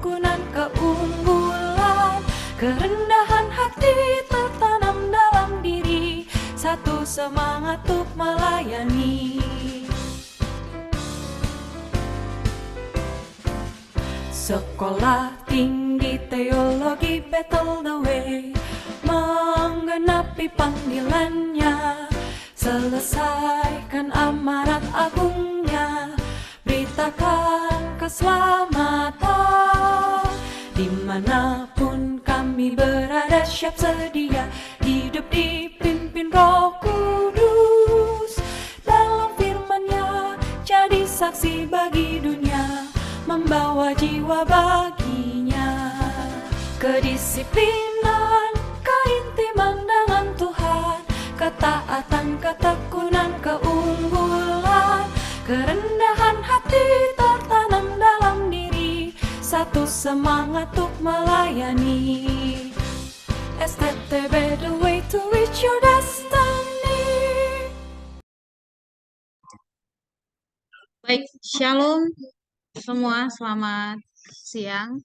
ketekunan, keunggulan, kerendahan hati tertanam dalam diri, satu semangat untuk melayani. Sekolah tinggi teologi Battle the Way menggenapi panggilannya, selesaikan amanat agungnya, beritakan keselamatan. Dimanapun kami berada siap sedia, hidup dipimpin Roh Kudus, dalam firman-Nya jadi saksi bagi dunia, membawa jiwa baginya. Kedisiplinan, keintiman dengan Tuhan, ketaatan, ketekunan, keunggulan, kerendahan hati tertanam dalam diri, satu semangat untuk melayani. STTB, the way to reach your destiny. Baik, shalom semua, selamat siang.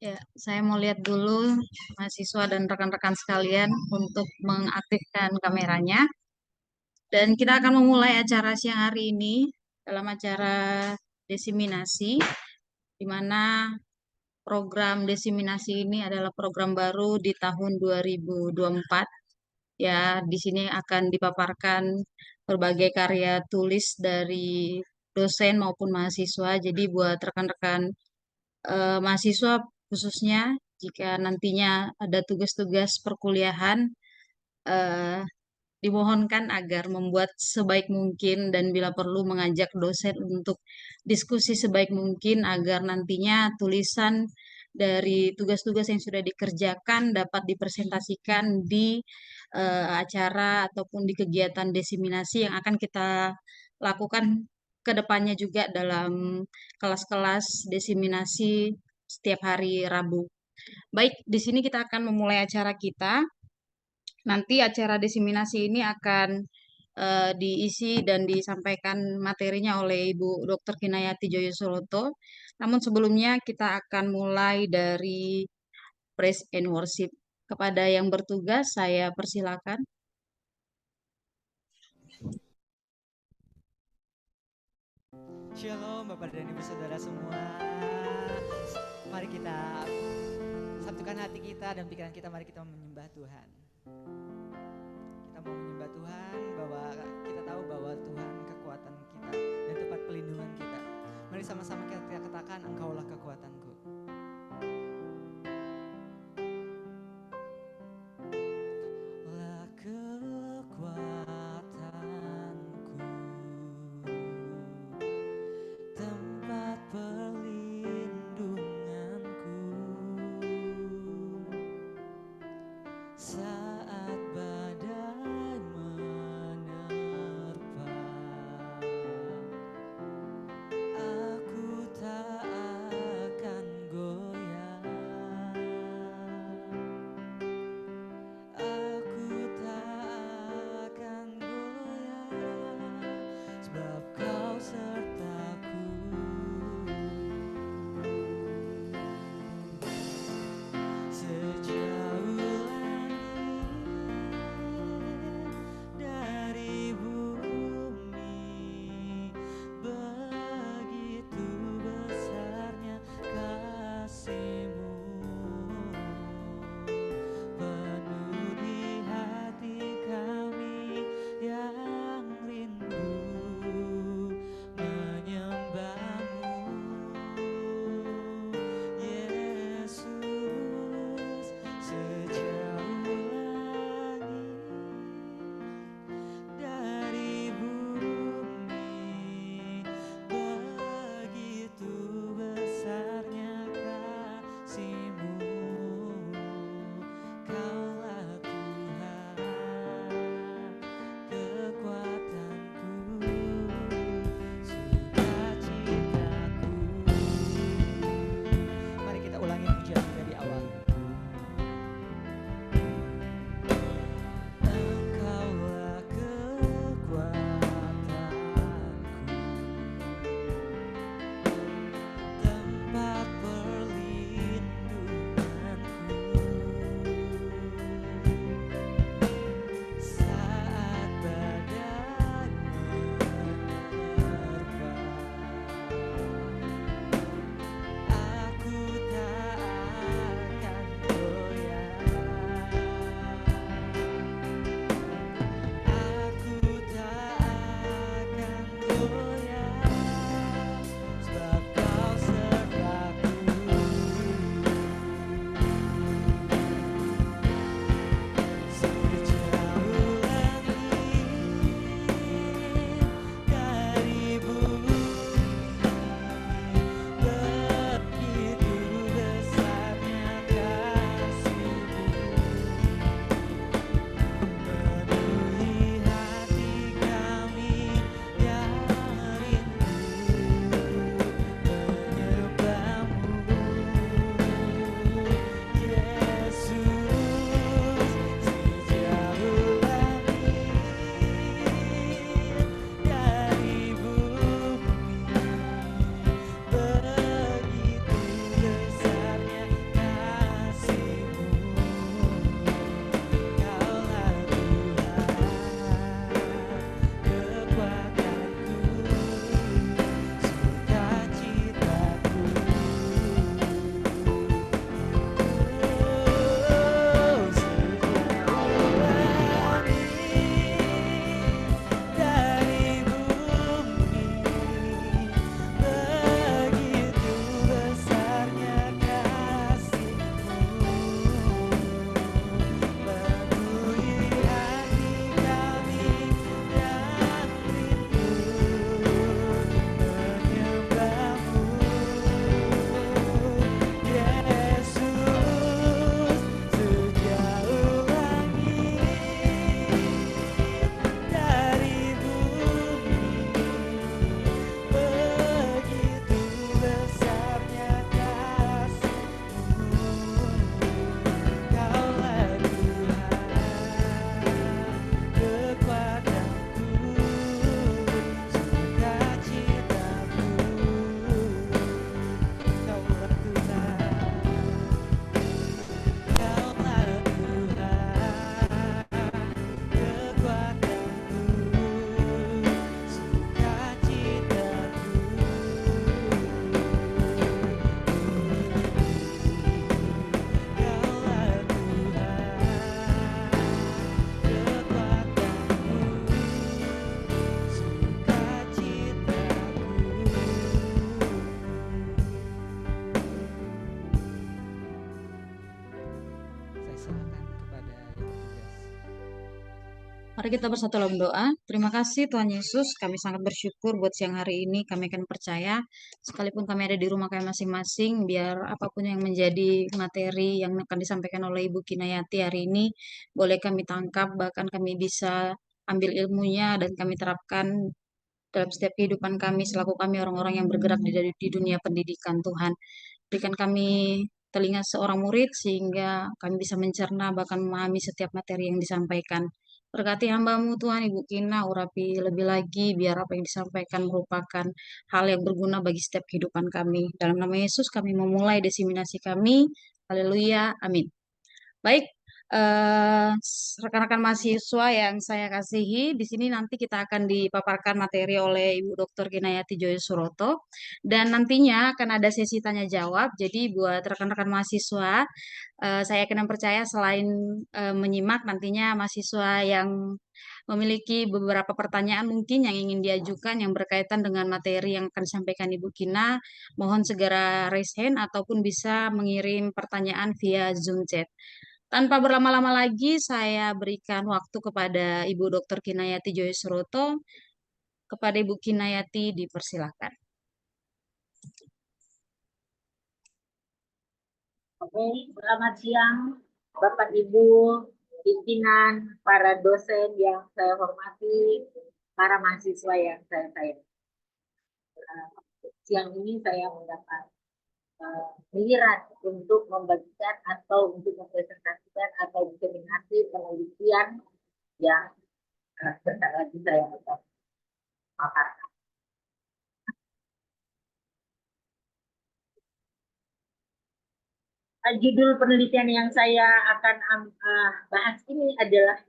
Ya, saya mau lihat dulu mahasiswa dan rekan-rekan sekalian untuk mengaktifkan kameranya. Dan kita akan memulai acara siang hari ini dalam acara desiminasi, di mana program desiminasi ini adalah program baru di tahun 2024. Ya, di sini akan dipaparkan berbagai karya tulis dari dosen maupun mahasiswa. Jadi buat rekan-rekan mahasiswa khususnya, jika nantinya ada tugas-tugas perkuliahan, dimohonkan agar membuat sebaik mungkin dan bila perlu mengajak dosen untuk diskusi sebaik mungkin agar nantinya tulisan dari tugas-tugas yang sudah dikerjakan dapat dipresentasikan di acara ataupun di kegiatan desiminasi yang akan kita lakukan ke depannya juga dalam kelas-kelas desiminasi setiap hari Rabu. Baik, di sini kita akan memulai acara kita. Nanti acara desiminasi ini akan diisi dan disampaikan materinya oleh Ibu Dr. Kinayati Joyosoloto. Namun sebelumnya kita akan mulai dari praise and worship. Kepada yang bertugas, saya persilakan. Shalom Bapak dan Ibu Saudara semua. Mari kita satukan hati kita dan pikiran kita, mari kita menyembah Tuhan. Kita mau menyembah Tuhan bahwa kita tahu bahwa Tuhan kekuatan kita dan tempat pelindungan kita. Mari sama-sama kita katakan, Engkaulah kekuatanku. Lah kekuatanku, tempat perlindunganku, saat badai menerpa, aku tak Mari kita bersatu dalam doa. Terima kasih Tuhan Yesus, kami sangat bersyukur buat siang hari ini. Kami akan percaya, sekalipun kami ada di rumah kami masing-masing, biar apapun yang menjadi materi yang akan disampaikan oleh Ibu Kinayati hari ini, boleh kami tangkap, bahkan kami bisa ambil ilmunya dan kami terapkan dalam setiap kehidupan kami, selaku kami orang-orang yang bergerak di dunia pendidikan Tuhan. Berikan kami telinga seorang murid sehingga kami bisa mencerna bahkan memahami setiap materi yang disampaikan. Berkati hamba-Mu Tuhan Ibu Kina, urapi lebih lagi biar apa yang disampaikan merupakan hal yang berguna bagi setiap kehidupan kami. Dalam nama Yesus kami memulai diseminasi kami. Haleluya. Amin. Baik, rekan-rekan mahasiswa yang saya kasihi, di sini nanti kita akan dipaparkan materi oleh Ibu Dr. Kinayati Joyo Suroto, dan nantinya akan ada sesi tanya jawab. Jadi buat rekan-rekan mahasiswa, saya akan percaya selain menyimak, nantinya mahasiswa yang memiliki beberapa pertanyaan mungkin yang ingin diajukan yang berkaitan dengan materi yang akan disampaikan Ibu Kina, mohon segera raise hand ataupun bisa mengirim pertanyaan via Zoom chat. Tanpa berlama-lama lagi, saya berikan waktu kepada Ibu Dr. Kinayati Joyo Suroto. Kepada Ibu Kinayati, dipersilakan. Oke, selamat siang Bapak Ibu, pimpinan, para dosen yang saya hormati, para mahasiswa yang saya sayangi. Siang ini saya mendapat giliran untuk membagikan atau untuk mempresentasikan atau diseminasi penelitian yang sebentar lagi saya akan paparkan. Judul penelitian yang saya akan bahas ini adalah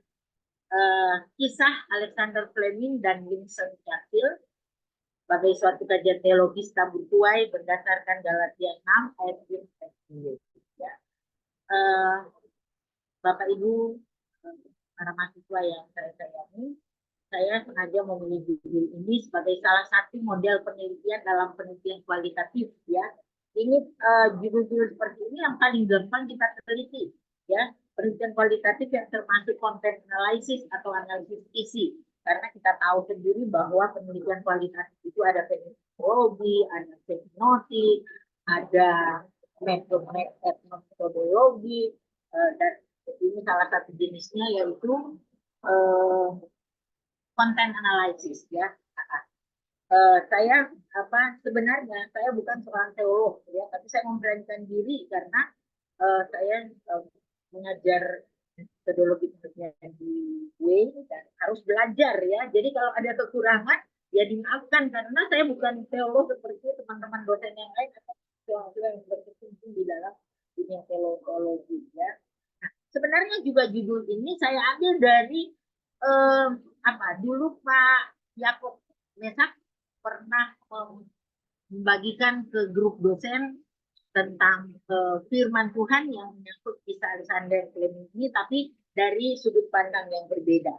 kisah Alexander Fleming dan Winston Churchill sebagai suatu kajian teologis tabur tuai berdasarkan Galatia 6 ayat 10. Ya. Bapak Ibu, para mahasiswa yang saya sayangi, saya sengaja memilih judul ini sebagai salah satu model penelitian dalam penelitian kualitatif. Ya, ini judul-judul seperti ini yang paling gampang kita teliti. Ya, penelitian kualitatif yang termasuk content analysis atau analisis isi. Karena kita tahu sendiri bahwa penelitian kualitatif itu ada metodologi, ada semiotik, ada metodologi, dan ini salah satu jenisnya yaitu content analysis. Ya, saya sebenarnya saya bukan seorang teolog, ya, tapi saya memberanikan diri karena saya mengajar metodologi penelitian di UIN dan harus belajar, ya. Jadi kalau ada kekurangan ya dimaafkan karena saya bukan teolog seperti teman-teman dosen yang lain atau yang berkecimpung di dalam dunia teologi, ya. Nah, sebenarnya juga judul ini saya ambil dari dulu Pak Yakob Mesak pernah membagikan ke grup dosen tentang firman Tuhan yang menyangkut kisah Alexander Fleming ini, tapi dari sudut pandang yang berbeda.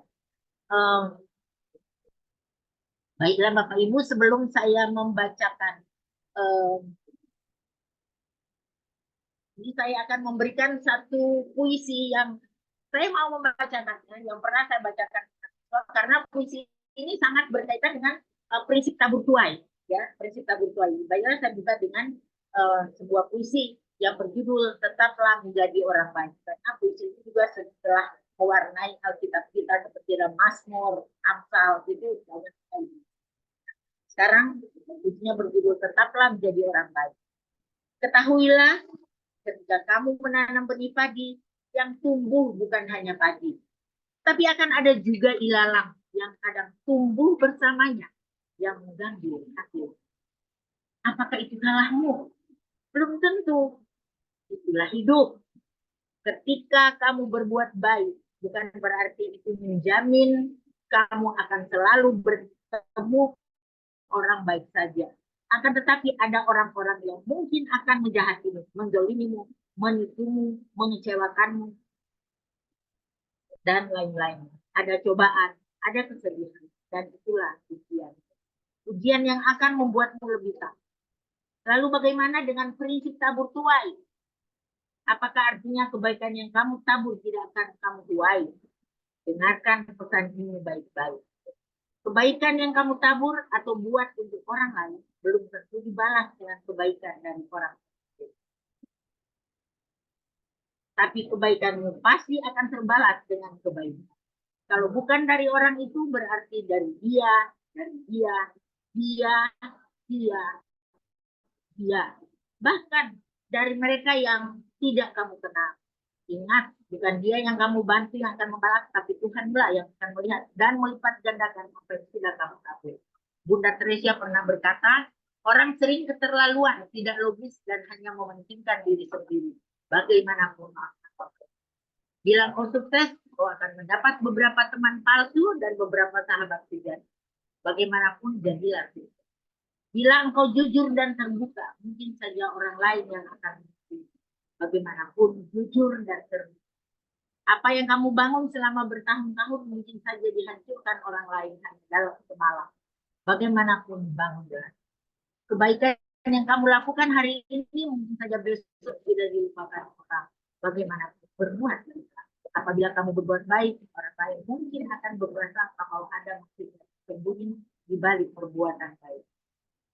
Baiklah Bapak Ibu, sebelum saya membacakan, ini saya akan memberikan satu puisi yang saya mau membacakan, yang pernah saya bacakan, karena puisi ini sangat berkaitan dengan prinsip tabur tuai, ya, prinsip tabur tuai. Baiklah saya buka dengan sebuah puisi yang berjudul Tetaplah Menjadi Orang Baik. Karena puisi ini juga setelah mewarnai Alkitab kita seperti ada Mazmur, Amsal, itu banyak sekali. Sekarang puisinya berjudul Tetaplah Menjadi Orang Baik. Ketahuilah, ketika kamu menanam benih padi, yang tumbuh bukan hanya padi, tapi akan ada juga ilalang yang kadang tumbuh bersamanya, yang mengganggu hasil. Apakah itu salahmu? Belum tentu. Itulah hidup. Ketika kamu berbuat baik, bukan berarti itu menjamin kamu akan selalu bertemu orang baik saja. Akan tetapi ada orang-orang yang mungkin akan menjahatimu, menzalimimu, menipumu, mengecewakanmu, dan lain-lain. Ada cobaan, ada kesedihan, dan itulah ujian. Ujian yang akan membuatmu lebih tahu. Lalu bagaimana dengan prinsip tabur tuai? Apakah artinya kebaikan yang kamu tabur tidak akan kamu tuai? Dengarkan pesan ini baik-baik. Kebaikan yang kamu tabur atau buat untuk orang lain belum tentu dibalas dengan kebaikan dari orang lain. Tapi kebaikanmu pasti akan terbalas dengan kebaikan. Kalau bukan dari orang itu berarti dari dia, dia. Bahkan dari mereka yang tidak kamu kenal. Ingat, bukan dia yang kamu bantu yang akan membalas, tapi Tuhanlah yang akan melihat dan melipat gandakan apa yang sudah kamu tabur. Bunda Teresia pernah berkata, orang sering keterlaluan, tidak logis dan hanya mementingkan diri sendiri. Bagaimanapun. Bilang kau sukses, kau akan mendapat beberapa teman palsu dan beberapa sahabat sejati. Bagaimanapun jadilah sukses. Bilang kau jujur dan terbuka, mungkin saja orang lain yang akan mengikuti. Bagaimanapun jujur dan terbuka. Apa yang kamu bangun selama bertahun-tahun mungkin saja dihancurkan orang lain hanya dalam semalam. Bagaimanapun bangunlah. Kebaikan yang kamu lakukan hari ini mungkin saja besok tidak dilupakan orang. Bagaimanapun berbuat. Apabila kamu berbuat baik, orang lain mungkin akan berasa kalau ada maksud sembunyi di balik perbuatan baik.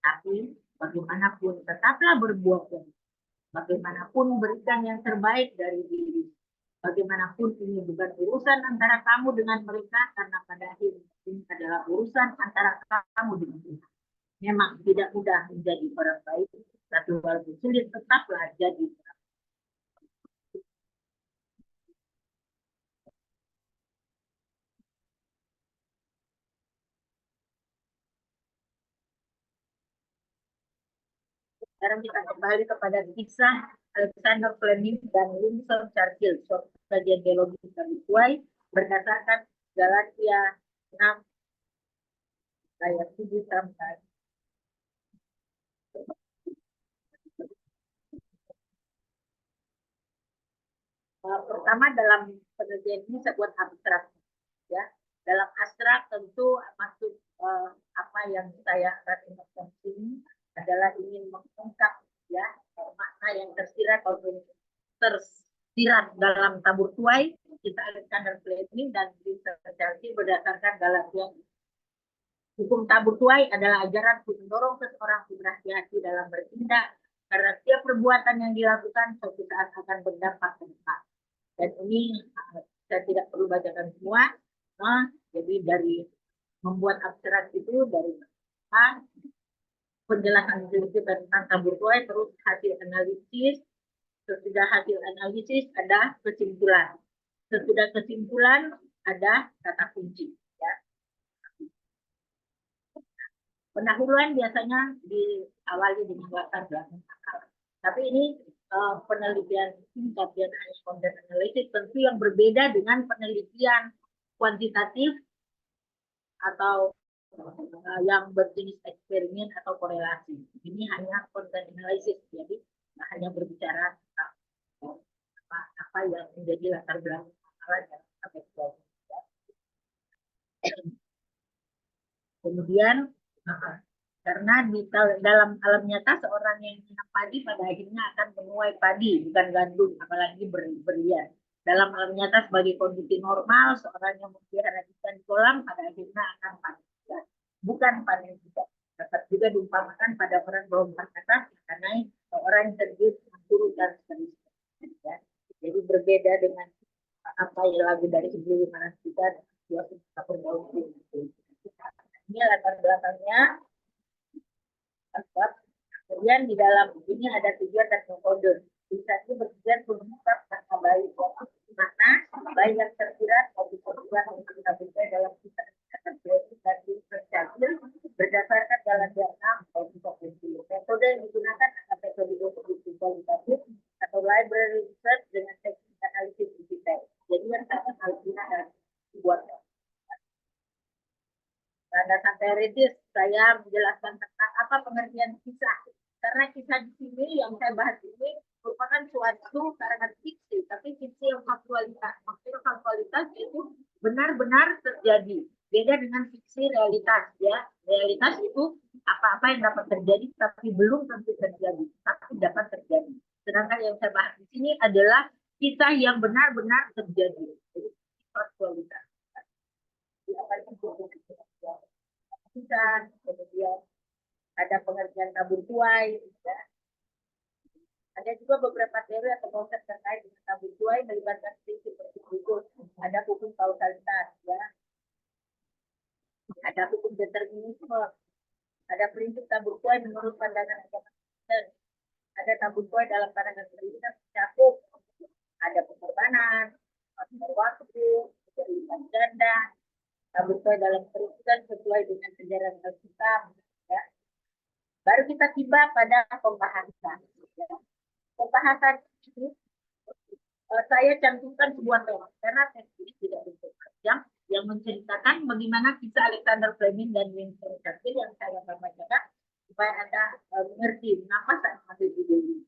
Tapi bagaimanapun tetaplah berbuat baik. Bagaimanapun berikan yang terbaik dari diri. Bagaimanapun ini bukan urusan antara kamu dengan mereka, karena pada akhirnya ini adalah urusan antara kamu dengan Tuhan. Memang tidak mudah menjadi orang baik, tapi walaupun sulit tetaplah jadi orang. Sekarang kita kembali kepada kisah Alexander Fleming dan Winston Churchill, suatu kajian geologi Sebaik berdasarkan Galatia 6 ayat 7 sampai. Pertama dalam penelitian ini saya buat abstrak, ya. Dalam abstrak tentu maksud apa yang saya akan ingatkan sini adalah ingin mengungkap, ya, makna yang tersirat atau tersirat dalam tabur tuai kita Alexander Fleming dan Winston Churchill berdasarkan Galatia. Hukum tabur tuai adalah ajaran untuk mendorong seseorang berhati-hati dalam bertindak karena setiap perbuatan yang dilakukan suatu saat akan berdampak ke depan. Dan ini saya tidak perlu bacakan semua. Jadi dari membuat abstrak itu dari penjelasan sedikit tentang tabur tuai, terus hasil analisis. Sesudah hasil analisis ada kesimpulan. Sesudah kesimpulan ada kata kunci. Ya. Pendahuluan biasanya diawali dengan latar belakang akal. Tapi ini penelitian singkat dan content analysis tentu yang berbeda dengan penelitian kuantitatif atau yang berjenis eksperimen atau korelasi. Ini hanya content analysis, jadi hanya berbicara tentang apa yang menjadi latar belakang dan kemudian karena di dalam alam nyata seorang yang menanam padi pada akhirnya akan menuai padi, bukan gandum, apalagi berlian. Dalam alam nyata sebagai kondisi normal, seorang yang memelihara ikan di kolam pada akhirnya akan panen, bukan panen juga. Dapat juga diumpamakan pada orang melompat ke atas karena orang yang terjun turun dan seterusnya. Ya. Jadi berbeda dengan apa yang lagu dari 1500 kita pergaulan. Ini latar belakangnya. Kemudian di dalam ini ada tujuan dan metode. Bisa itu bertujuan mengungkap kata baik mana baik yang tersirat maupun tujuan yang kita berikan dalam kisah dan terjadi berdasarkan jalan diagram maupun metode yang digunakan adalah metode kualitatif atau library research dengan teknik analisis digital. Jadi yang sangat harus digunakan dibuat. Pada teoritis saya menjelaskan tentang apa pengertian kisah. Karena kisah di sini yang saya bahas ini merupakan suatu karangan fiksi, tapi fiksi yang faktualitas. Maksudnya faktualitas itu benar-benar terjadi. Beda dengan fiksi realitas, ya. Realitas itu apa-apa yang dapat terjadi, tapi belum tentu terjadi, tapi dapat terjadi. Sedangkan yang saya bahas di sini adalah kisah yang benar-benar terjadi. Jadi faktualitas. warisan, kemudian ada pengertian tabur tuai, ya. Ada juga beberapa teori atau konsep terkait dengan tabur tuai melibatkan prinsip berikut. Ada hukum kausalitas, ya. Ada hukum determinisme, ada prinsip tabur tuai menurut pandangan agama Kristen, ada tabur tuai dalam pandangan Kristen mencakup ada pengorbanan, waktu, keterlibatan ganda, tabur tuai dalam Kristen sesuai dengan sejarah Alkitab, ya. Baru kita tiba pada pembahasan. Ya. Pembahasan ini saya cantumkan sebuah tema karena teks ini tidak cukup panjang yang menceritakan bagaimana kisah Alexander Fleming dan Winston Churchill yang saya bacakan supaya Anda mengerti mengapa saya mengambil judul ini.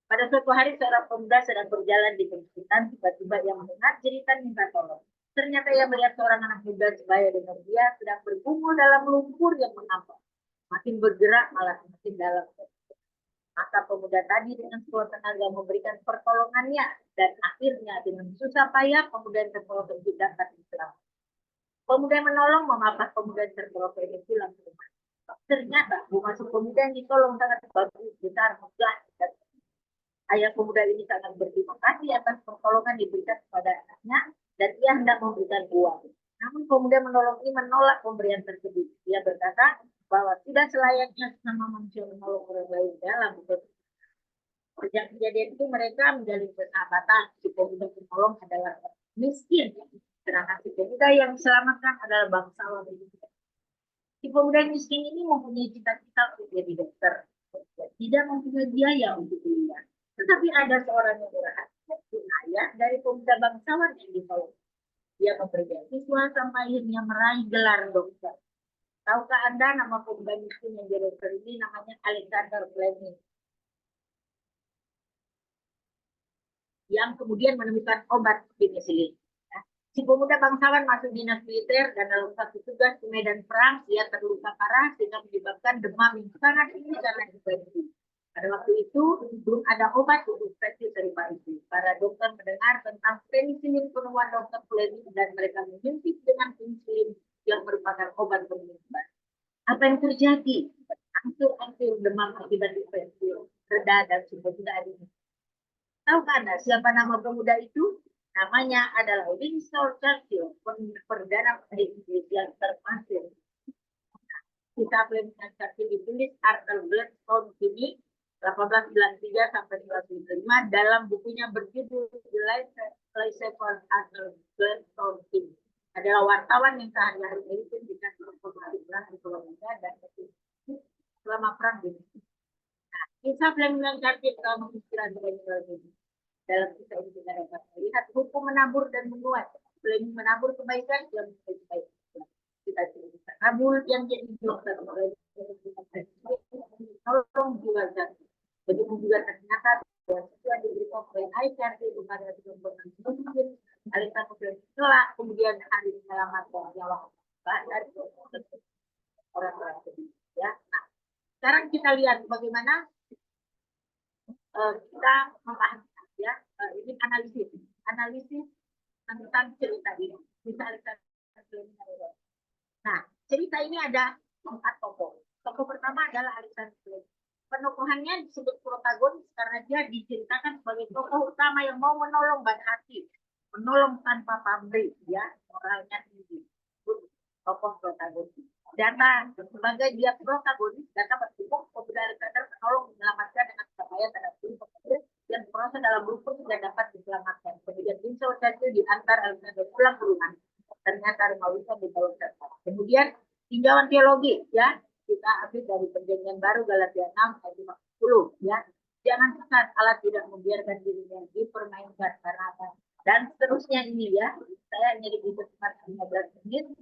Pada suatu hari seorang pemuda sedang berjalan di perbukitan, tiba-tiba ia mendengar jeritan minta tolong. Ternyata ia melihat seorang anak muda sebaya dengan dia sedang bergumul dalam lumpur yang mengambang. Makin bergerak malah makin dalam. Maka pemuda tadi dengan sekuat tenaga memberikan pertolongannya dan akhirnya dengan susah payah pemuda yang tertolong itu dapat diselamatkan. Pemuda yang menolong memapas pemuda yang tertolong ini pulang ke rumah. Ternyata masuk pemuda yang ditolong sangat bagus, besar, megah. Ayah pemuda ini sangat berterima kasih atas pertolongan diberikan kepada anaknya dan ia hendak memberikan uang. Namun pemuda menolong ini menolak pemberian tersebut. Dia berkata bahwa tidak selayaknya sama manusia menolong orang lain dalam hidup. Sejak kejadian itu mereka menjalin persahabatan. Si pemuda penolong adalah miskin, sedangkan si pemuda yang diselamatkan adalah bangsawan. Si pemuda miskin ini mempunyai cita-cita untuk jadi dokter, tidak mempunyai biaya untuk kuliah. Tetapi ada seorang yang berhati ayah dari pemuda bangsawan yang ditolong. Dia memberi beasiswa sampai akhirnya meraih gelar dokter. Tahukah Anda nama pemuda miskin yang jadi dokter ini namanya Alexander Fleming, yang kemudian menemukan obat penisilin. Si pemuda bangsawan masuk dinas militer dan dalam satu tugas di medan perang ia terluka parah sehingga menyebabkan demam yang sangat tinggi karena infeksi. Pada waktu itu belum ada obat untuk infeksi serupa itu. Para dokter mendengar tentang penisilin penemuan dokter Fleming dan mereka menyuntik dengan penisilin yang merupakan obat penyembuhan. Apa yang terjadi? Hancur-hancur demam akibat infeksi reda dan sudah tidak ada. Tahukah Anda siapa nama pemuda itu? Namanya adalah Winston Churchill, perdana menteri Inggris yang termasuk. Kisah Fleming dan Churchill ditulis Arthur Gladstone ini 1893 sampai 1905 dalam bukunya berjudul The Life of Arthur Gladstone. Adalah wartawan yang sehari-hari meliput di kantor informasi perang di Colombia dan selama perang dunia. Nah, kisah Fleming dan Churchill telah menginspirasi banyak orang. Dalam kisah ini kita dapat melihat hukum menabur dan menuai. Fleming menabur kebaikan yang baik. Kita cerita kabul yang jadi dokter tolong jiwa jatuh. Begitu juga ternyata sesuai diberikan oleh Aisyah kepada mungkin Alexander Fleming telah kemudian hari menyelamatkan nyawa dari orang-orang sedih. Ya, nah sekarang kita lihat bagaimana kita memahami. Ya, ini analisis tentang cerita ini. Misalnya, nah, cerita ini ada 4 tokoh. Tokoh pertama adalah Alexander Fleming. Penokohannya disebut protagonis karena dia diceritakan sebagai tokoh utama yang mau menolong baik hati, menolong tanpa pamrih, ya, moralnya tinggi. Tokoh protagonis. Data sebagai dia protagonis, data berhubung pemuda Alexander menolong menyelamatkan dengan supaya terhadap yang proses dalam lumpur sudah dapat diselamatkan. Kemudian Winston Churchill diantar Alexander pulang ke rumah. Ternyata rumah Winston dibawa terpaksa. Kemudian tinjauan teologi, ya, kita ambil dari Perjanjian Baru Galatia 6 ayat 50, ya. Jangan sekat Allah tidak membiarkan dirinya dipermainkan karena apa. Dan seterusnya ini, ya. Saya hanya di tempat 15 menit.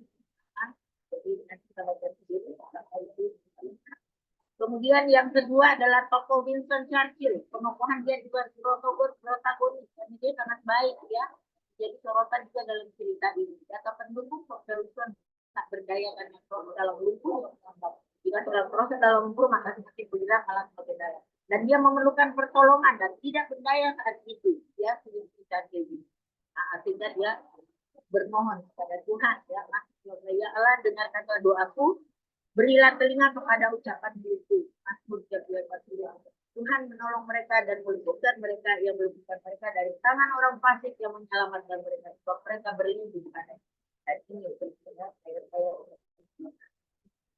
Jadi nanti kita baca sendiri. Kemudian yang kedua adalah tokoh Winston Churchill. Penokohan dia juga protagonis. Dan dia sangat baik, ya. Jadi sorotan juga dalam cerita ini. Kata pendukung Dr. Winston tak berdaya karena proses dalam lumpur. Jika dalam proses dalam lumpur maka semakin bergerak malah semakin daya. Dan dia memerlukan pertolongan dan tidak berdaya saat itu. Ya, Churchill. Nah, artinya dia bermohon kepada Tuhan, ya Allah dengarkan doaku Berilah telinga kepada ucapan itu. Mazmur 32. Tuhan menolong mereka dan meluputkan mereka yang meluputkan mereka dari tangan orang fasik yang menyelamatkan mereka. Sebab mereka berlindung pada ini.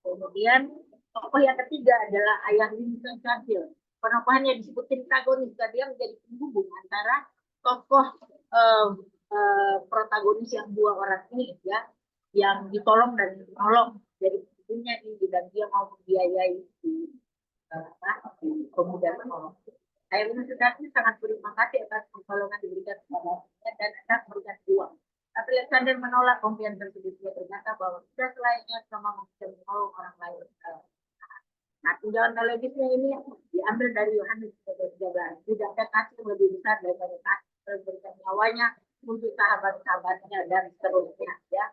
Kemudian tokoh yang ketiga adalah ayah Winston Churchill. Penokohannya disebut antagonis, dia menjadi penghubung antara tokoh protagonis yang dua orang ini ya, yang ditolong dan menolong dari punya ini, dan dia mau membiayai pemuda menolong. Ayah Winston Churchill sangat berterima kasih atas pertolongan diberikan kepadanya dan anak memberikan uang. Tapi Alexander menolak pemberian tersebut. Dia berkata bahwa sudah selayaknya sama manusia menolong orang lain. Nah, tinjauan televisnya ini diambil dari Yohanes 13. Tidak ada kasih yang lebih besar daripada kasih memberikan nyawanya untuk sahabat-sahabatnya dan seterusnya. Ya,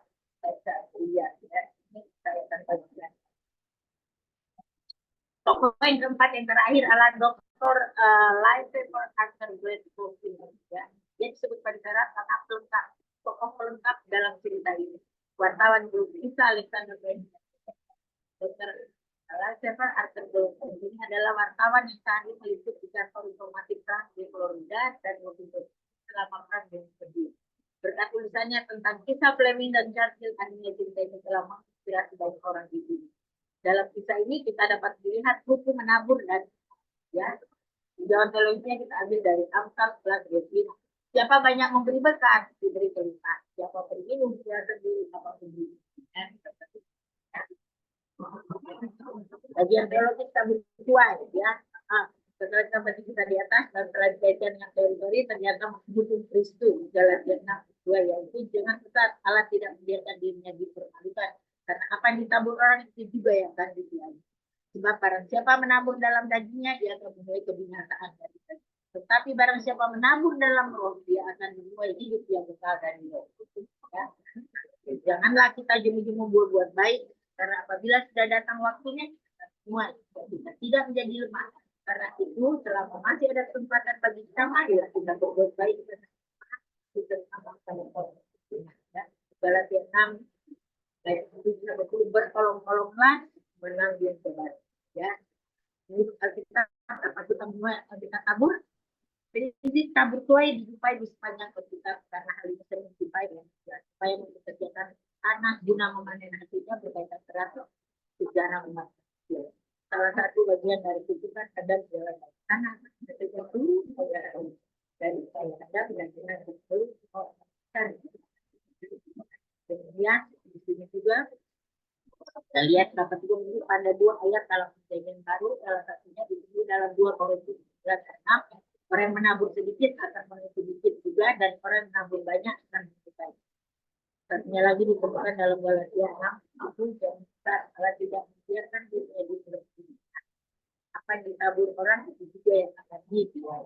iya. Ini saya akan bagikan. Tokoh yang keempat yang terakhir adalah Dr. Lifesaver Arthur Gladstone. Ya, dia disebut pada syarat sangat pelengkap. Tokoh pelengkap dalam cerita ini. Wartawan grup Isa Alexander Benjamin. Dr. Lifesaver Arthur Gladstone ini adalah wartawan yang saat ini meliput di kantor informasi Trump di Florida dan Washington selama perang dunia kedua. Berkat tulisannya tentang kisah Fleming dan Churchill, animnya cinta ini telah menginspirasi banyak orang di dunia. Dalam kisah ini kita dapat melihat hukum menabur dan ya, jalan televisinya kita ambil dari Amsal 11:25. Siapa banyak memberi berkat, diberi berkat. Siapa berminum, dia sendiri apa pun. Bagian teologi kita bersesuai ya. Setelah kita baca kita di atas dan setelah dikaitkan dengan teori ternyata menghukum Kristus dalam Yohanes 2, yaitu jangan kita Allah tidak membiarkan dirinya dipermalukan, karena apa yang ditabur orang itu juga yang akan dibiayai. Sebab barang siapa menabur dalam dagingnya, dia akan menuai kebinasaan dari daging. Tetapi barang siapa menabur dalam roh, dia akan menuai hidup yang kekal dari roh. Ya. Janganlah kita jemu-jemu buat baik, karena apabila sudah datang waktunya, kita semua kita tidak menjadi lemah. Karena itu, selama masih ada kesempatan bagi kita, marilah kita berbuat baik. Kita Galatia 6 ayat 7-10, bertolong-tolonglah menang dia sebat. Ya, ini Alkitab apa kita tabur. Jadi tabur tuai dijumpai di sepanjang Alkitab, karena hal ini sering dijumpai ya, supaya mempekerjakan tanah guna memanen hasilnya berkaitan teratur sejarah umat. Ya. Salah satu bagian dari kehidupan ada jalan tanah terjatuh dari saya ada benar-benar betul. Kemudian di sini juga kita lihat dapat juga pada dua ayat dalam perjanjian baru, salah satunya disebut dalam 2 Korintus 11:6, orang yang menabur sedikit akan menuai sedikit juga, dan orang yang menabur banyak akan menuai banyak. Satunya lagi ditemukan dalam Galatia 6, itu yang Allah tidak membiarkan dirinya diperbudak. Apa yang ditabur orang itu juga yang akan dituai.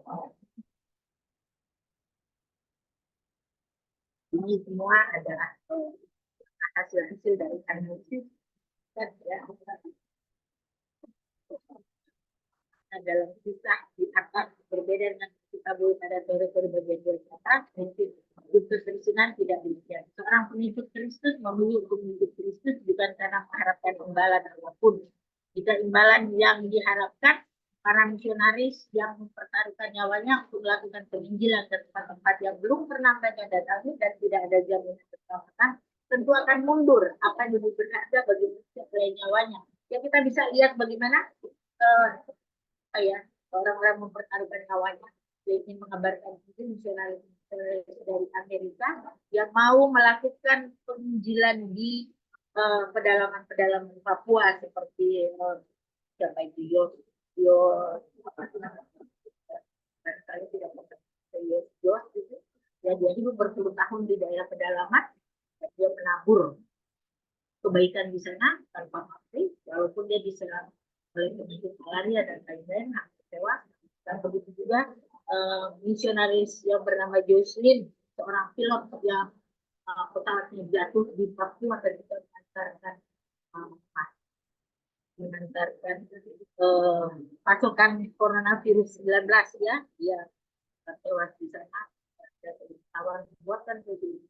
Ini semua adalah hasil-hasil dari analisis dan ya, dalam kisah di atas berbeda dengan kita boleh pada teori-teori bagian atas, prinsip Kristus-Kristusan tidak demikian. Seorang pengikut Kristus memilih untuk mengikut Kristus bukan karena mengharapkan imbalan apapun. Jika imbalan yang diharapkan, para misionaris yang mempertaruhkan nyawanya untuk melakukan penginjilan ke tempat-tempat yang belum pernah mereka datangi dan tidak ada jaminan keselamatan, tentu akan mundur. Apa yang lebih berharga bagi manusia selain nyawanya. Ya, kita bisa lihat bagaimana orang-orang mempertaruhkan nyawanya. Dia ingin mengabarkan misionaris dari Amerika yang mau melakukan penginjilan di pedalaman-pedalaman Papua seperti siapa itu saya tidak gitu. Ya, dia hidup berpuluh tahun di daerah pedalaman, dia menabur kebaikan di sana tanpa pamrih, walaupun dia diserang oleh penyakit malaria dan lain-lain, tewas. Dan begitu juga misionaris yang bernama Jocelyn, seorang pilot yang pesawatnya jatuh di Papua dan kita mengantarkan pasukan coronavirus 19 ya, dia tewas di sana. Awal buatan jadi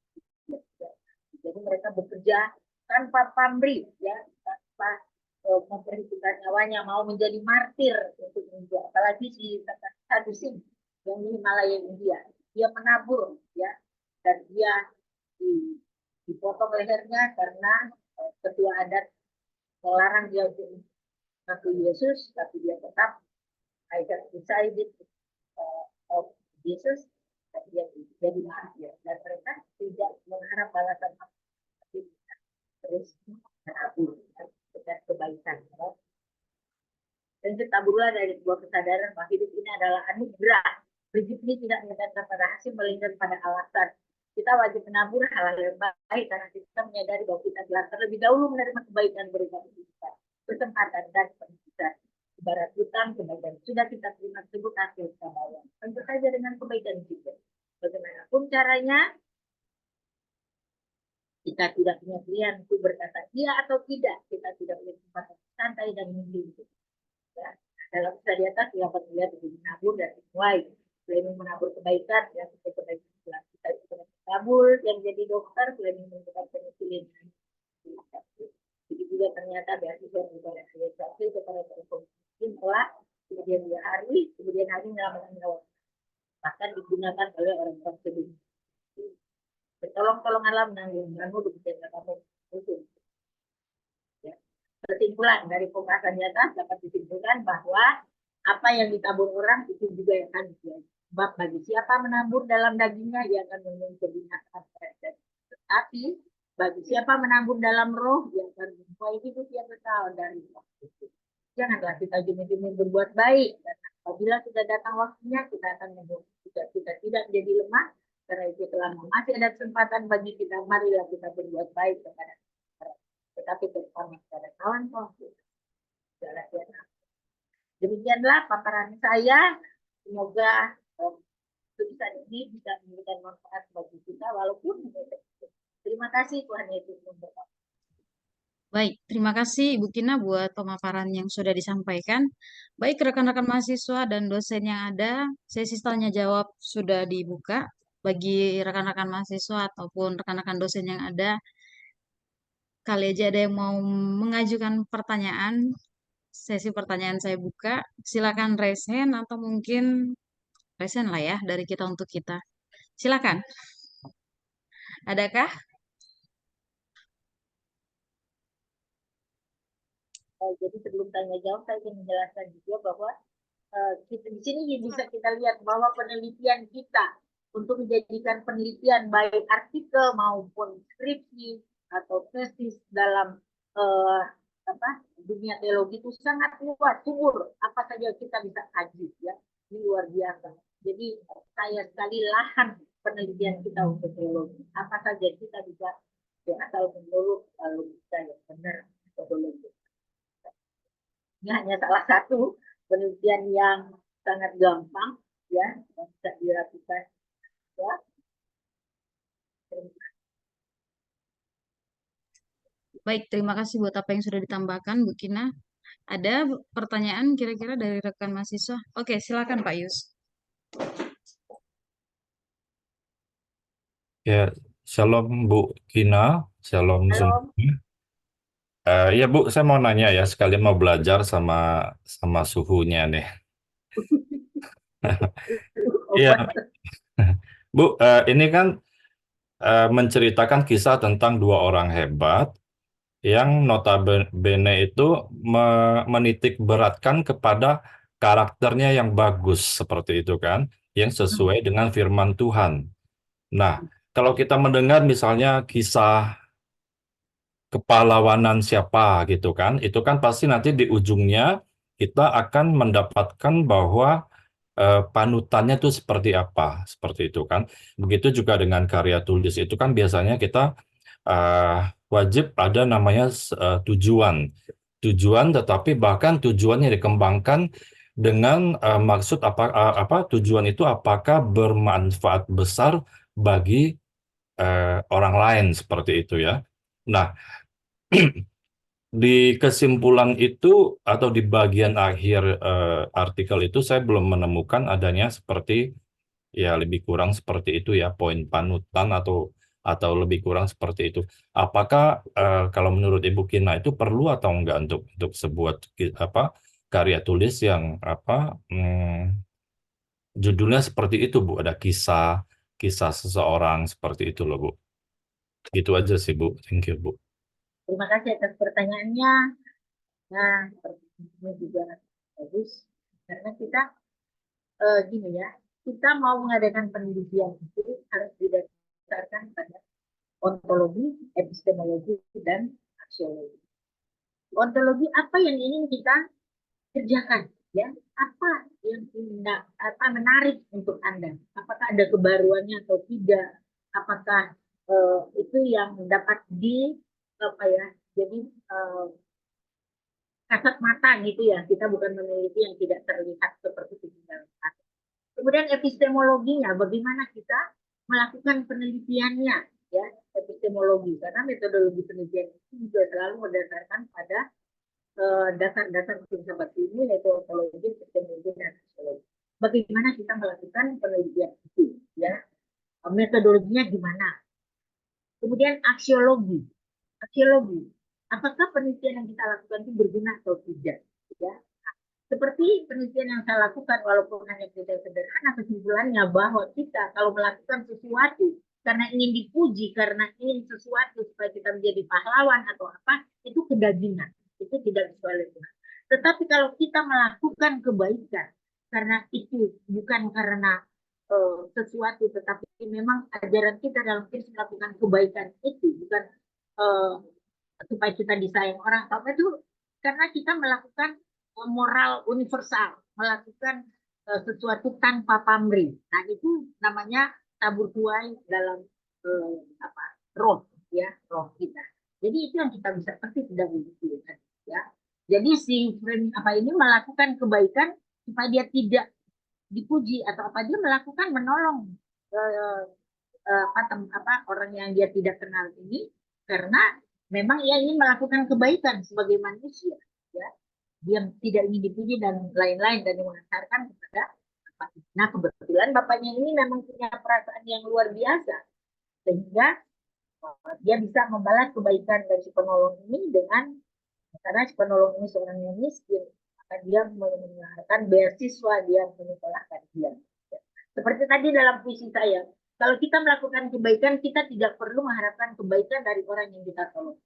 mereka bekerja tanpa pamrih ya, tanpa memperhitungkan nyawanya, mau menjadi martir untuk India. Apalagi si Sadhu Singh yang di Himalaya India, dia menabur ya, dan dia dipotong lehernya karena ketua adat melarang dia untuk mengaku Yesus, tapi dia tetap I have decided of Jesus, dan dia jadi martir, dan mereka tidak mengharap balasan apa, tapi terus menabur dengan kebaikan. Dan taburlah dari sebuah kesadaran bahwa hidup ini adalah anugerah. Hidup ini tidak mendatangkan pada hasil, melainkan pada alasan. Kita wajib menabur hal-hal yang baik karena kita menyadari bahwa kita telah terlebih dahulu menerima kebaikan berupa kehidupan, kesempatan dan pendidikan. Ibarat hutang, kebaikan sudah kita terima tersebut hasil kita bayar. Tentu saja dengan kebaikan juga. Bagaimanapun caranya, kita tidak punya pilihan untuk berkata iya atau tidak. Kita tidak punya kesempatan santai dan menghidup. Ya. Dalam kisah di atas dapat melihat menabur dan sesuai. Selain menabur kebaikan, yang kebaikan kita itu menabur yang jadi dokter, selain menentukan penyakit. Jadi juga ternyata beasiswa kepada asosiasi kepada mungkin telah kemudian dia hari menyelamatkan nyawa, bahkan digunakan oleh orang-orang sebelumnya. Tolong-tolonganlah menanggungmu demikian kamu mungkin. Ya. Kesimpulan dari pembahasan di atas dapat disimpulkan bahwa apa yang ditabur orang itu juga yang akan dijual. Sebab bagi siapa menabur dalam dagingnya, ia akan menemui kebinasaan. Tetapi bagi siapa menabur dalam roh, ia akan menemui hidup yang kekal dari roh. Janganlah kita jumi-jumi berbuat baik. Dan apabila sudah datang waktunya, kita akan kita tidak menjadi lemah. Karena itu telah masih ada kesempatan bagi kita. Marilah kita berbuat baik kepada orang, tetapi terutama kepada kawan-kawan kita. Demikianlah paparan saya. Semoga tulisan ini bisa memberikan manfaat bagi kita walaupun terima kasih Tuhan Yesus memberkati. Baik, terima kasih Ibu Kina buat pemaparan yang sudah disampaikan. Baik rekan-rekan mahasiswa dan dosen yang ada, sesi tanya jawab sudah dibuka. Bagi rekan-rekan mahasiswa ataupun rekan-rekan dosen yang ada, kali aja ada yang mau mengajukan pertanyaan, sesi pertanyaan saya buka. Silakan raise hand atau mungkin present lah ya dari kita untuk kita. Silakan. Adakah? Jadi sebelum tanya jawab saya ingin menjelaskan juga bahwa kita di sini bisa kita lihat bahwa penelitian kita untuk menjadikan penelitian baik artikel maupun skripsi atau tesis dalam dunia teologi itu sangat luas, subur. Apa saja kita bisa kaji ya, ini luar biasa. Jadi kaya sekali lahan penelitian kita untuk teologi. Apa saja kita bisa ya, asal menurut logika yang benar metodologi. Ini hanya salah satu penelitian yang sangat gampang ya, yang bisa dilakukan ya. Baik, terima kasih buat apa yang sudah ditambahkan Bu Kina. Ada pertanyaan kira-kira dari rekan mahasiswa? Oke, silakan Pak Yus. Ya, shalom Bu Kina, shalom Halo. semuanya. Ya Bu, saya mau nanya ya, sekalian mau belajar sama suhunya nih. Iya, Bu, ini kan menceritakan kisah tentang dua orang hebat yang notabene itu menitik beratkan kepada karakternya yang bagus seperti itu kan, yang sesuai dengan firman Tuhan. Nah, kalau kita mendengar misalnya kisah kepahlawanan siapa gitu kan, itu kan pasti nanti di ujungnya kita akan mendapatkan bahwa panutannya itu seperti apa, seperti itu kan. Begitu juga dengan karya tulis itu kan biasanya kita wajib ada namanya tujuan, tetapi bahkan tujuannya dikembangkan dengan maksud apa tujuan itu apakah bermanfaat besar bagi orang lain seperti itu ya. Nah, di kesimpulan itu atau di bagian akhir artikel itu saya belum menemukan adanya seperti ya lebih kurang seperti itu ya poin panutan atau atau lebih kurang seperti itu. Apakah kalau menurut Ibu Kina itu perlu atau enggak untuk sebuah karya tulis yang judulnya seperti itu, Bu? Ada kisah seseorang seperti itu loh, Bu. Gitu aja sih, Bu. Thank you, Bu. Terima kasih atas pertanyaannya. Nah, pertanyaannya juga bagus. Karena kita gini ya, kita mau mengadakan penelitian itu harus didasarkan pada ontologi, epistemologi, dan aksiologi. Ontologi apa yang ingin kita kerjakan, ya? Apa yang menarik untuk Anda? Apakah ada kebaruannya atau tidak? Apakah itu yang dapat jadi kasat mata gitu ya? Kita bukan meneliti yang tidak terlihat seperti itu. Kemudian epistemologinya, bagaimana kita melakukan penelitiannya, ya, epistemologi, karena metodologi penelitian itu juga selalu berdasarkan pada dasar-dasar filsafat ilmu, yaitu ontologi, epistemologi, dan sosiologi. Bagaimana kita melakukan penelitian itu, ya, metodologinya gimana. Kemudian aksiologi, apakah penelitian yang kita lakukan itu berguna atau tidak, ya. Seperti penelitian yang saya lakukan, walaupun hanya tidak sederhana, kesimpulannya bahwa kita kalau melakukan sesuatu karena ingin dipuji, karena ingin sesuatu supaya kita menjadi pahlawan atau apa, itu kedagingan, itu tidak sesuai dengan. Tetapi kalau kita melakukan kebaikan karena itu bukan karena sesuatu, tetapi memang ajaran kita dalam Kristus melakukan kebaikan itu bukan supaya kita disayang orang, tapi itu karena kita melakukan moral universal, melakukan sesuatu tanpa pamrih. Nah, itu namanya tabur tuai dalam roh, ya, roh kita. Jadi itu yang kita bisa persis tidak begitu, ya. Jadi si ini melakukan kebaikan supaya dia tidak dipuji atau apa, dia melakukan menolong orang yang dia tidak kenal ini karena memang ia ingin melakukan kebaikan sebagai manusia, ya. Dia tidak ingin dipuji dan lain-lain, dan mengantarkan kepada Bapak. Nah, kebetulan bapaknya ini memang punya perasaan yang luar biasa, sehingga dia bisa membalas kebaikan dari si penolong ini dengan, karena si penolong ini seorang yang miskin, maka dia mengeluarkan beasiswa dia menyekolahkan dia. Seperti tadi dalam puisi saya, kalau kita melakukan kebaikan, kita tidak perlu mengharapkan kebaikan dari orang yang kita tolong.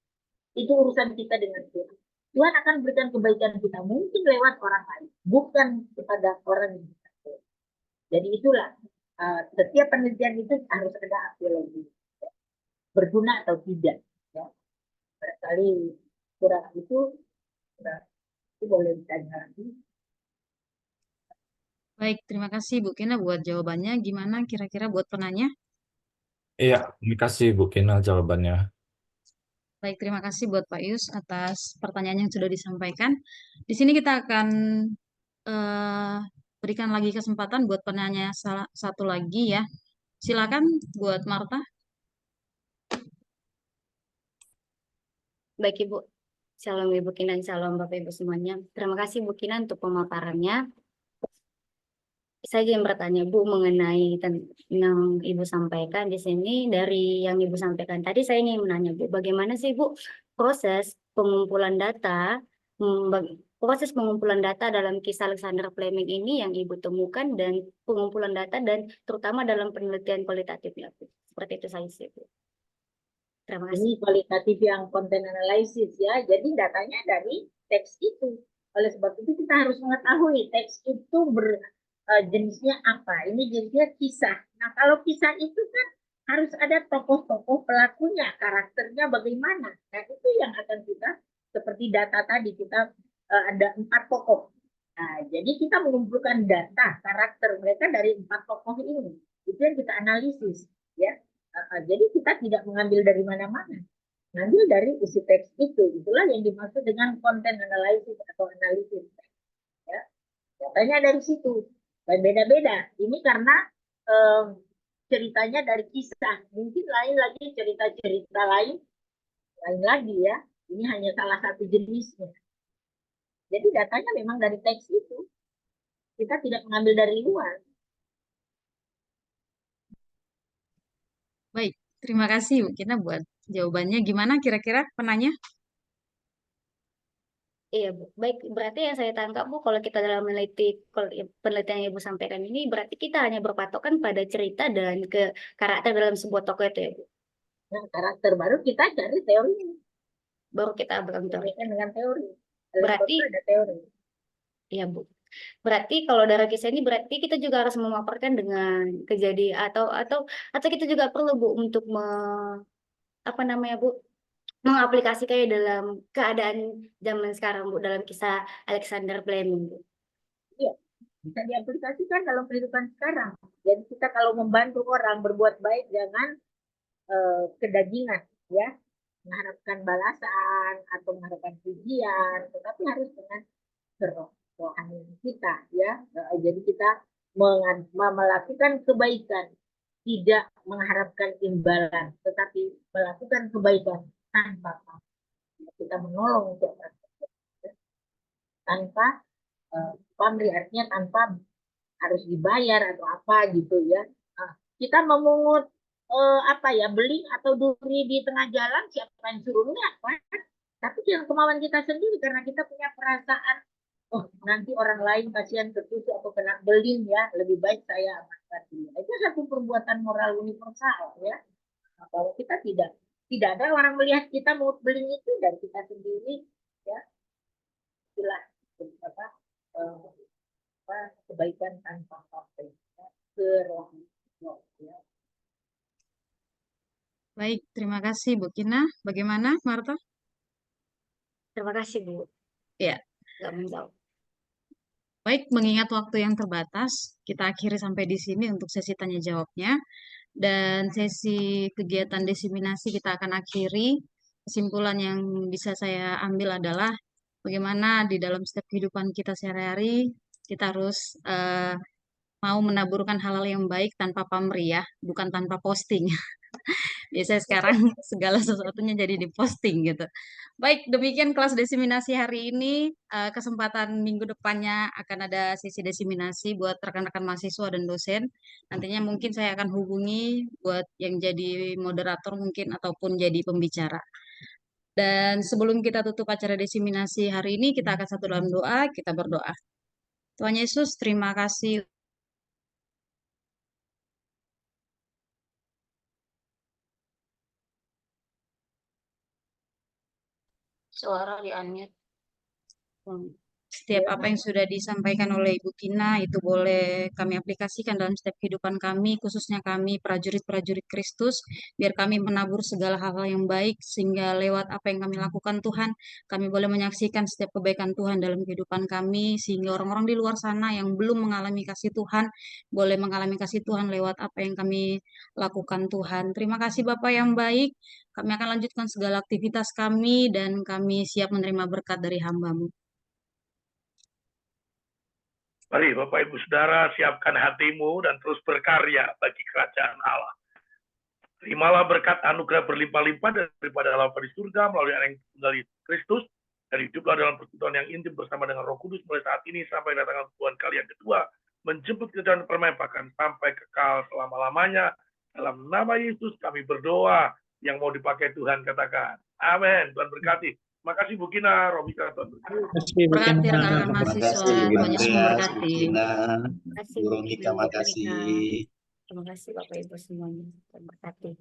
Itu urusan kita dengan Tuhan. Tuhan akan berikan kebaikan kita mungkin lewat orang lain, bukan kepada orang yang kita tolong. Jadi itulah, setiap penelitian itu harus ada aksiologi, ya. Berguna atau tidak, ya. Barangkali kurang itu boleh ditanya lagi. Baik, terima kasih Bu Kina buat jawabannya. Gimana kira-kira buat penanya? Iya, terima kasih Bu Kina jawabannya. Baik, terima kasih buat Pak Yus atas pertanyaan yang sudah disampaikan. Di sini kita akan berikan lagi kesempatan buat penanya satu lagi ya. Silakan buat Marta. Baik Ibu, Shalom Ibu Kina dan Shalom Bapak Ibu semuanya. Terima kasih Bu Kina untuk pemaparannya. Saya ingin bertanya Bu mengenai yang Ibu sampaikan di sini. Dari yang Ibu sampaikan tadi, saya ingin menanya Bu, bagaimana sih Bu proses pengumpulan data dalam kisah Alexander Fleming ini yang Ibu temukan, dan pengumpulan data dan terutama dalam penelitian kualitatif ya Bu. Seperti itu saja sih Bu. Terima kasih. Ini kualitatif yang content analysis, ya. Jadi datanya dari teks itu. Oleh sebab itu kita harus mengetahui teks itu jenisnya apa. Ini jenisnya kisah. Nah, kalau kisah itu kan harus ada tokoh-tokoh pelakunya, karakternya bagaimana. Nah, itu yang akan kita, seperti data tadi, kita ada 4 tokoh. Nah, jadi kita mengumpulkan data karakter mereka dari 4 tokoh ini. Itu yang kita analisis, ya. Jadi kita tidak mengambil dari mana-mana, mengambil dari isi teks itu. Itulah yang dimaksud dengan content analysis atau analisis, ya. Datanya dari situ. Beda-beda. Ini karena ceritanya dari kisah. Mungkin lain lagi cerita-cerita lain lagi, ya. Ini hanya salah satu jenisnya. Jadi datanya memang dari teks itu. Kita tidak mengambil dari luar. Baik, terima kasih Bu Kina buat jawabannya. Gimana kira-kira penanya? Iya, Bu. Baik, berarti yang saya tangkap, Bu, kalau kita dalam penelitian yang Ibu sampaikan ini, berarti kita hanya berpatokan pada cerita dan ke karakter dalam sebuah tokoh itu ya, Bu. Nah, karakter baru kita cari teori, Baru kita berbentuk. kaitkan dengan teori. Dalam Berarti, buku ada teori. iya, Bu. Berarti kalau dari kisah ini berarti kita juga harus memaparkan dengan kejadian atau kita juga perlu, Bu, untuk apa namanya, Bu, mengaplikasikannya dalam keadaan zaman sekarang, Bu, dalam kisah Alexander Fleming, Bu. Iya, bisa diaplikasikan dalam kehidupan sekarang. Jadi kita kalau membantu orang berbuat baik jangan kedagingan, ya, mengharapkan balasan atau mengharapkan pujian, tetapi harus dengan kerohanian kita, ya. Jadi kita melakukan kebaikan, tidak mengharapkan imbalan, tetapi melakukan kebaikan tanpa pamrih. Kita menolong siapa tanpa pamrih, artinya tanpa harus dibayar atau apa gitu ya. Nah, kita memungut apa ya, beling atau duri di tengah jalan, siapa yang suruh lihat, kan? Tapi dengan kemauan kita sendiri karena kita punya perasaan, oh nanti orang lain kasihan ketusuk atau kena beling ya, lebih baik saya amankan dia. Itu satu perbuatan moral universal ya. Nah, kalau kita tidak ada orang melihat kita mau beling itu dan kita sendiri ya, itulah apa, kebaikan tanpa pamrih, ya, kerohanian, ya. Baik, terima kasih Bu Kina. Bagaimana Marta? Terima kasih, Bu. Ya, Nggak menjawab. baik, mengingat waktu yang terbatas, kita akhiri sampai di sini untuk sesi tanya jawabnya. Dan sesi kegiatan diseminasi kita akan akhiri. Kesimpulan yang bisa saya ambil adalah bagaimana di dalam setiap kehidupan kita sehari-hari kita harus mau menaburkan hal-hal yang baik tanpa pamrih ya, bukan tanpa posting. Biasanya sekarang segala sesuatunya jadi diposting gitu. Baik, demikian kelas desiminasi hari ini. Kesempatan minggu depannya akan ada sesi desiminasi buat rekan-rekan mahasiswa dan dosen. Nantinya mungkin saya akan hubungi buat yang jadi moderator mungkin ataupun jadi pembicara. Dan sebelum kita tutup acara desiminasi hari ini, kita akan satu dalam doa, kita berdoa. Tuhan Yesus, terima kasih Suara di unmute. setiap apa yang sudah disampaikan oleh Ibu Kina itu boleh kami aplikasikan dalam setiap kehidupan kami, khususnya kami prajurit-prajurit Kristus, biar kami menabur segala hal-hal yang baik, sehingga lewat apa yang kami lakukan Tuhan, kami boleh menyaksikan setiap kebaikan Tuhan dalam kehidupan kami, sehingga orang-orang di luar sana yang belum mengalami kasih Tuhan, boleh mengalami kasih Tuhan lewat apa yang kami lakukan Tuhan. Terima kasih Bapak yang baik, kami akan lanjutkan segala aktivitas kami, dan kami siap menerima berkat dari hamba-Mu. Mari Bapak Ibu Saudara, siapkan hatimu dan terus berkarya bagi kerajaan Allah. Terimalah berkat anugerah berlimpah-limpah daripada Allah di surga melalui anak yang tunggal Kristus, dan hiduplah dalam persekutuan yang intim bersama dengan Roh Kudus mulai saat ini sampai kedatangan Tuhan kali yang kedua, menjemput kerajaan permempakan sampai kekal selama-lamanya. Dalam nama Yesus kami berdoa. Yang mau dipakai Tuhan katakan amin. Tuhan berkati. Terima kasih Bu Kina, Romika, Tuhan berkati. Berkati rekan-rekan Terima mahasiswa, kasih Bu Tuhan Yesus Andreas, Bu memberkati. Kina, Terima kasih, Bu Bu Ronika, Kina, Bu Monika. makasih. Terima kasih Bapak Ibu semuanya. Terima kasih.